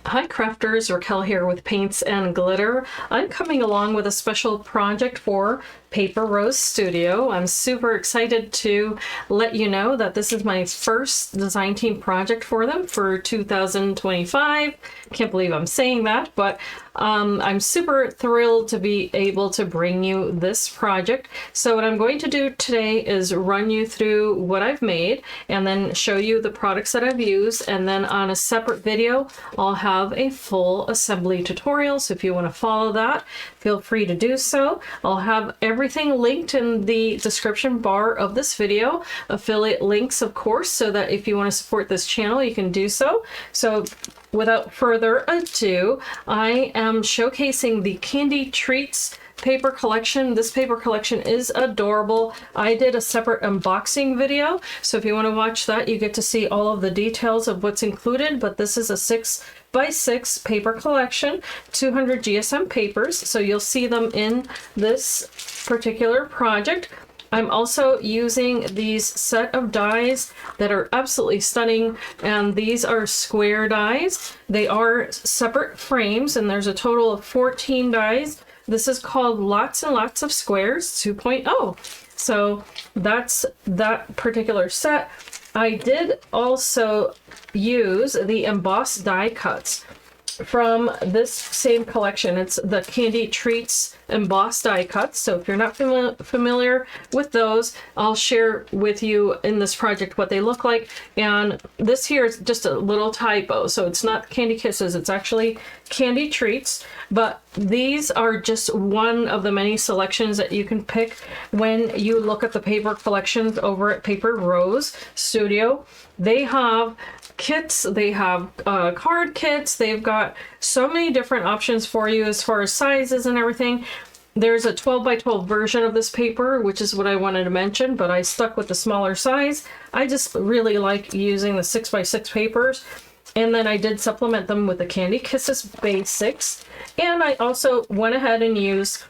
Hi crafters, Raquel here with Paints and Glitter. I'm coming along with a special project for Paper Rose Studio. I'm super excited to let you know that this is my first design team project for them for 2025. Can't believe I'm saying that, but I'm super thrilled to be able to bring you this project. So what I'm going to do today is run you through what I've made and then show you the products that I've used, and then on a separate video I'll have a full assembly tutorial, so if you want to follow that, feel free to do so. I'll have everything linked in the description bar of this video, affiliate links of course, so that if you want to support this channel you can do so. So without further ado, I am showcasing the Candy Treats paper collection. This paper collection is adorable. I did a separate unboxing video, so if you want to watch that you get to see all of the details of what's included, but this is a 6x6 paper collection, 200 GSM papers, so you'll see them in this particular project. I'm also using these set of dies that are absolutely stunning, and these are square dies. They are separate frames and there's a total of 14 dies. This is called Lots and Lots of Squares 2.0. So that's that particular set. I did also use the embossed die cuts from this same collection. It's the Candy Treats embossed die cuts. So if you're not familiar with those, I'll share with you in this project what they look like. And this here is just a little typo, so it's not Candy Kisses, it's actually Candy Treats. But these are just one of the many selections that you can pick when you look at the paper collections over at Paper Rose Studio. They have kits, they have card kits, they've got so many different options for you as far as sizes and everything. There's a 12 by 12 version of this paper, which is what I wanted to mention, but I stuck with the smaller size. I just really like using the 6x6 papers. And then I did supplement them with the Candy Kisses Basics. And I also went ahead and used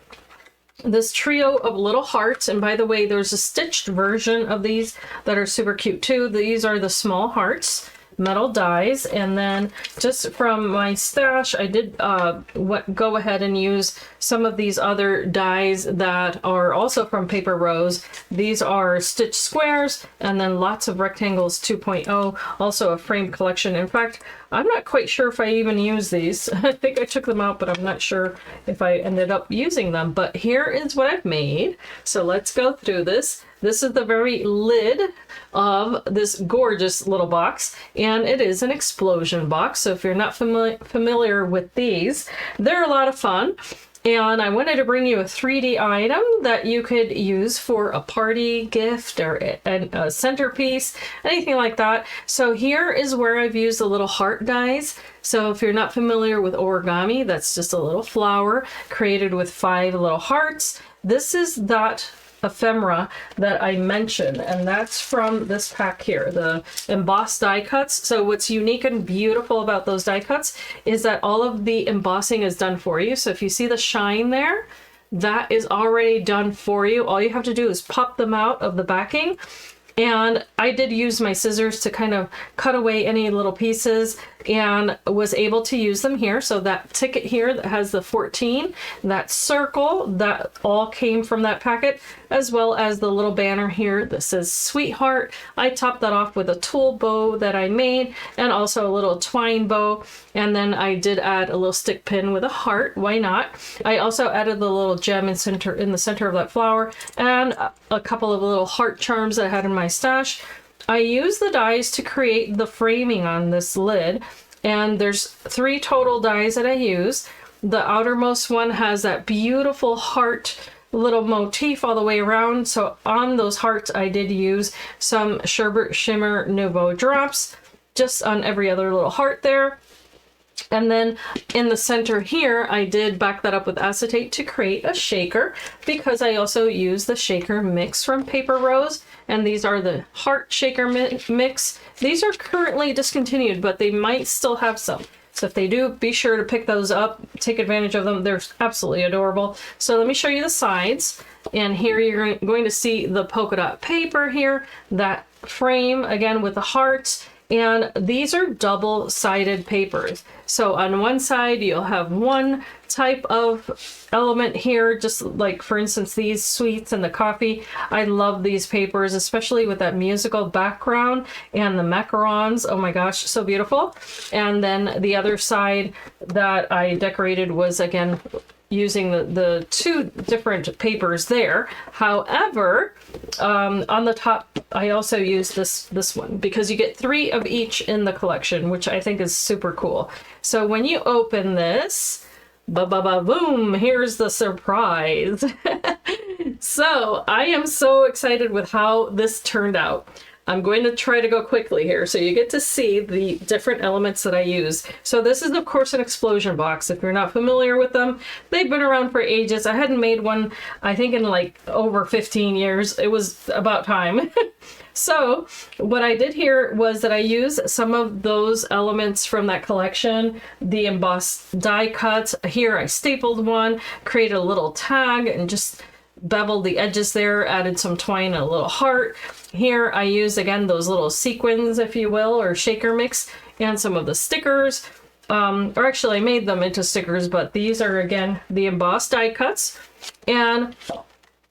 this trio of little hearts. And by the way, there's a stitched version of these that are super cute too. These are the small hearts, metal dies. And then just from my stash, I did go ahead and use some of these other dies that are also from Paper Rose. These are stitched squares and then lots of rectangles 2.0, also a frame collection. In fact, I'm not quite sure if I even use these. I think I took them out, but I'm not sure if I ended up using them. But here is what I've made. So let's go through this. This is the very lid of this gorgeous little box, and it is an explosion box. So if you're not familiar with these, they're a lot of fun. And I wanted to bring you a 3D item that you could use for a party gift or a centerpiece, anything like that. So here is where I've used the little heart dies. So if you're not familiar with origami, that's just a little flower created with 5 little hearts. This is that ephemera that I mentioned, and that's from this pack here, the embossed die cuts. So what's unique and beautiful about those die cuts is that all of the embossing is done for you. So if you see the shine there, that is already done for you. All you have to do is pop them out of the backing. And I did use my scissors to kind of cut away any little pieces and was able to use them here. So that ticket here that has the 14, that circle, that all came from that packet, as well as the little banner here that says Sweetheart. I topped that off with a tulle bow that I made and also a little twine bow. And then I did add a little stick pin with a heart. Why not? I also added the little gem in the center of that flower and a couple of little heart charms that I had in my stash. I used the dies to create the framing on this lid, and there's 3 total dies that I used. The outermost one has that beautiful heart little motif all the way around. So on those hearts I did use some Sherbet Shimmer Nouveau drops just on every other little heart there. And then in the center here, I did back that up with acetate to create a shaker, because I also use the shaker mix from Paper Rose, and these are the heart shaker mix. These are currently discontinued, but they might still have some. So if they do, be sure to pick those up, take advantage of them. They're absolutely adorable. So let me show you the sides. And here you're going to see the polka dot paper here, that frame again with the hearts. And these are double-sided papers. So on one side, you'll have one type of element here, just like, for instance, these sweets and the coffee. I love these papers, especially with that musical background and the macarons. Oh my gosh, so beautiful. And then the other side that I decorated was, again, using the two different papers there. However, on the top, I also use this one because you get 3 of each in the collection, which I think is super cool. So when you open this, ba-ba-ba-boom, here's the surprise. So I am so excited with how this turned out. I'm going to try to go quickly here so you get to see the different elements that I use. So this is, of course, an explosion box. If you're not familiar with them, they've been around for ages. I hadn't made one, I think, in like over 15 years. It was about time. So what I did here was that I used some of those elements from that collection, the embossed die cuts. Here I stapled one, created a little tag, and just beveled the edges there, added some twine and a little heart. Here I used, again, those little sequins, if you will, or shaker mix, and some of the stickers. Or actually I made them into stickers, but these are, again, the embossed die cuts. And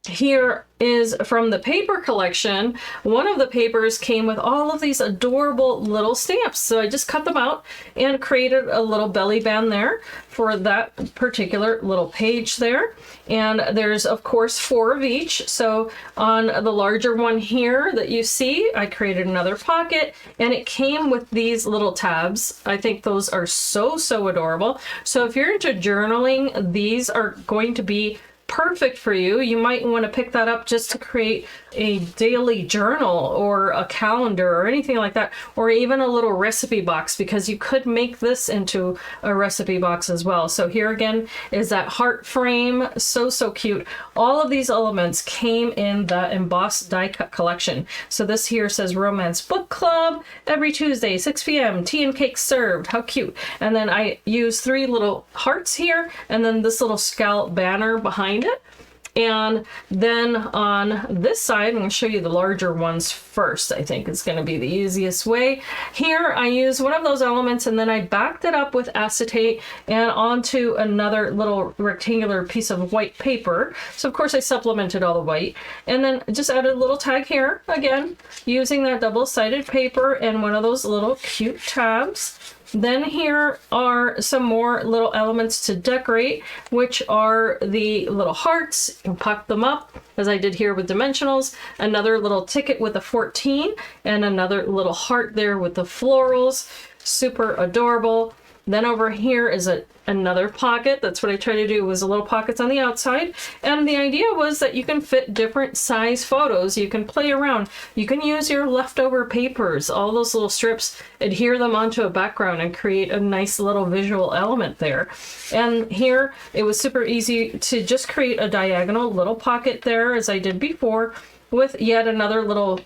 here is from the paper collection. One of the papers came with all of these adorable little stamps. So I just cut them out and created a little belly band there for that particular little page there. And there's, of course, 4 of each. So on the larger one here that you see, I created another pocket, and it came with these little tabs. I think those are so, so adorable. So if you're into journaling, these are going to be perfect for you. You might want to pick that up just to create a daily journal or a calendar or anything like that, or even a little recipe box, because you could make this into a recipe box as well. So here again is that heart frame. So, so cute. All of these elements came in the embossed die cut collection. So this here says Romance Book Club every Tuesday, 6 p.m. Tea and cake served. How cute. And then I use 3 little hearts here, and then this little scallop banner behind it. And then on this side, I'm going to show you the larger ones first. I think it's going to be the easiest way. Here I use one of those elements, and then I backed it up with acetate and onto another little rectangular piece of white paper. So of course I supplemented all the white, and then just added a little tag here, again, using that double-sided paper and one of those little cute tabs. Then here are some more little elements to decorate, which are the little hearts. You can pop them up, as I did here with dimensionals. Another little ticket with a 14, and another little heart there with the florals. Super adorable. Then over here is another pocket. That's what I tried to do, was a little pockets on the outside. And the idea was that you can fit different size photos. You can play around. You can use your leftover papers, all those little strips, adhere them onto a background and create a nice little visual element there. And here it was super easy to just create a diagonal little pocket there, as I did before, with yet another little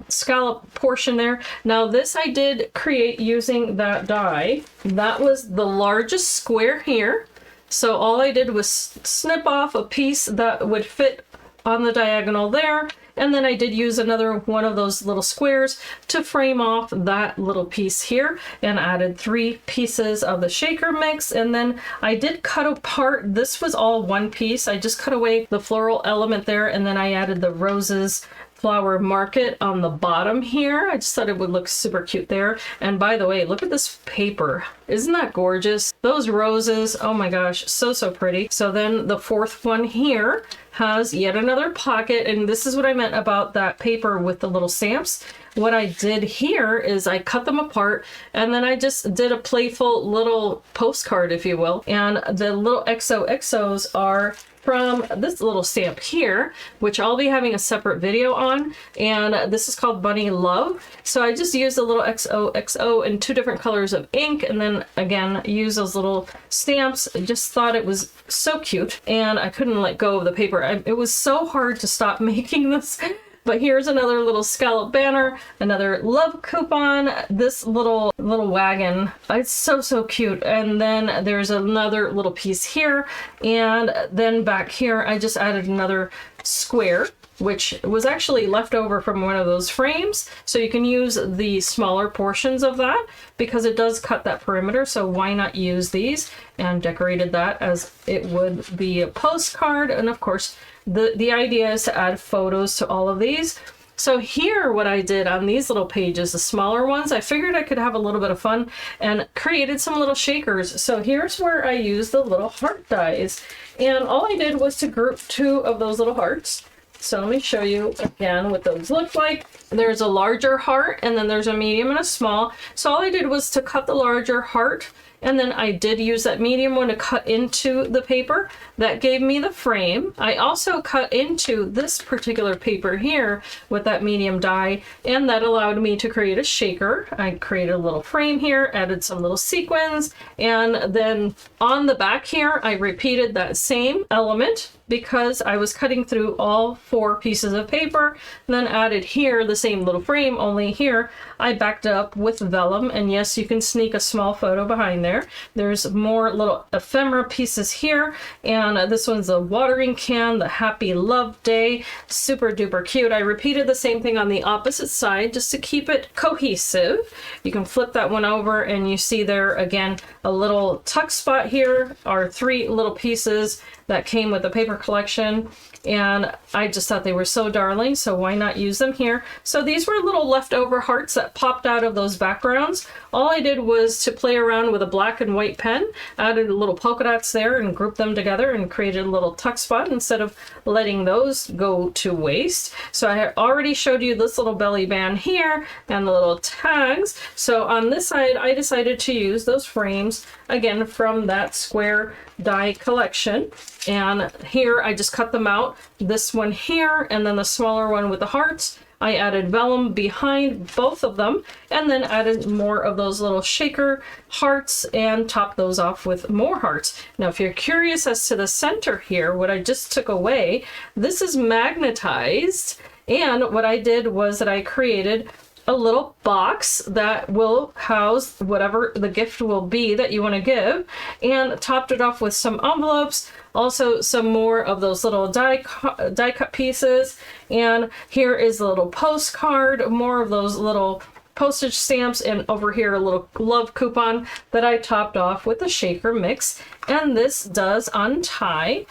scallop portion there. Now this I did create using that die. That was the largest square here. So all I did was snip off a piece that would fit on the diagonal there. And then I did use another one of those little squares to frame off that little piece here, and added 3 pieces of the shaker mix. And then I did cut apart, this was all one piece. I just cut away the floral element there, and then I added the roses flower market on the bottom here. I just thought it would look super cute there. And by the way, look at this paper. Isn't that gorgeous? Those roses, oh my gosh, so, so pretty. So then the 4th one here has yet another pocket, and this is what I meant about that paper with the little stamps. What I did here is I cut them apart, and then I just did a playful little postcard, if you will. And the little XOXOs are from this little stamp here, which I'll be having a separate video on, and this is called Bunny Love. So I just used a little XOXO in 2 different colors of ink, and then again use those little stamps. I just thought it was so cute, and I couldn't let go of the paper. It was so hard to stop making this. But here's another little scallop banner, another love coupon, this little wagon. It's so, so cute. And then there's another little piece here. And then back here, I just added another square which was actually left over from one of those frames. So you can use the smaller portions of that because it does cut that perimeter. So why not use these? And decorated that as it would be a postcard. And of course, the idea is to add photos to all of these. So here, what I did on these little pages, the smaller ones, I figured I could have a little bit of fun and created some little shakers. So here's where I used the little heart dies. And all I did was to group 2 of those little hearts. So let me show you again what those look like. There's a larger heart, and then there's a medium and a small. So all I did was to cut the larger heart, and then I did use that medium one to cut into the paper. That gave me the frame. I also cut into this particular paper here with that medium die, and that allowed me to create a shaker. I created a little frame here, added some little sequins, and then on the back here, I repeated that same element because I was cutting through all 4 pieces of paper, and then added here the same little frame, only here I backed up with vellum. And yes, you can sneak a small photo behind there. There's more little ephemera pieces here, and this one's a watering can, the Happy Love Day, super duper cute. I repeated the same thing on the opposite side just to keep it cohesive. You can flip that one over and you see there again a little tuck spot here are 3 little pieces that came with the paper collection, and I just thought they were so darling, so why not use them here? So these were little leftover hearts that popped out of those backgrounds. All I did was to play around with a black and white pen, added little polka dots there and grouped them together and created a little tuck spot instead of letting those go to waste. So I had already showed you this little belly band here and the little tags. So on this side, I decided to use those frames again from that square die collection, and here I just cut them out, this one here and then the smaller one with the hearts. I added vellum behind both of them and then added more of those little shaker hearts and topped those off with more hearts. Now if you're curious as to the center here, what I just took away, this is magnetized, and what I did was that I created a little box that will house whatever the gift will be that you want to give, and topped it off with some envelopes, also some more of those little die cut pieces, and here is a little postcard, more of those little postage stamps, and over here a little love coupon that I topped off with a shaker mix. And this does untie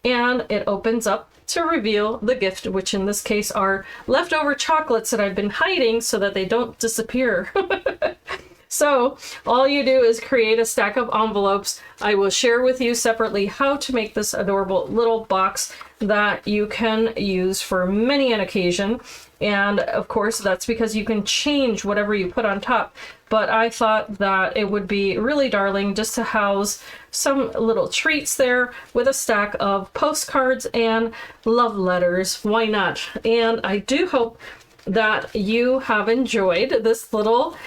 and it opens up to reveal the gift, which in this case are leftover chocolates that I've been hiding so that they don't disappear. So all you do is create a stack of envelopes. I will share with you separately how to make this adorable little box that you can use for many an occasion. And of course, that's because you can change whatever you put on top. But I thought that it would be really darling just to house some little treats there with a stack of postcards and love letters. Why not? And I do hope that you have enjoyed this little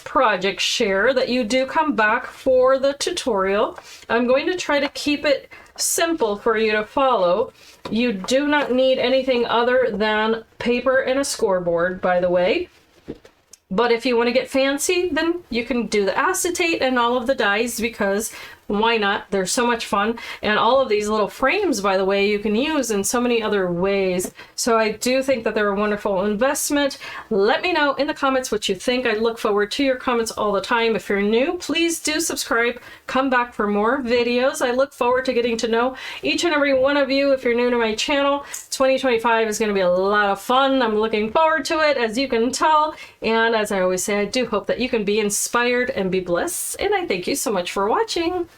project share, that you do come back for the tutorial. I'm going to try to keep it simple for you to follow. You do not need anything other than paper and a scoreboard, by the way. But if you want to get fancy, then you can do the acetate and all of the dies, because why not? They're so much fun. And all of these little frames, by the way, you can use in so many other ways. So I do think that they're a wonderful investment. Let me know in the comments what you think. I look forward to your comments all the time. If you're new, please do subscribe. Come back for more videos. I look forward to getting to know each and every one of you. If you're new to my channel, 2025 is going to be a lot of fun. I'm looking forward to it, as you can tell. And as I always say, I do hope that you can be inspired and be blessed. And I thank you so much for watching.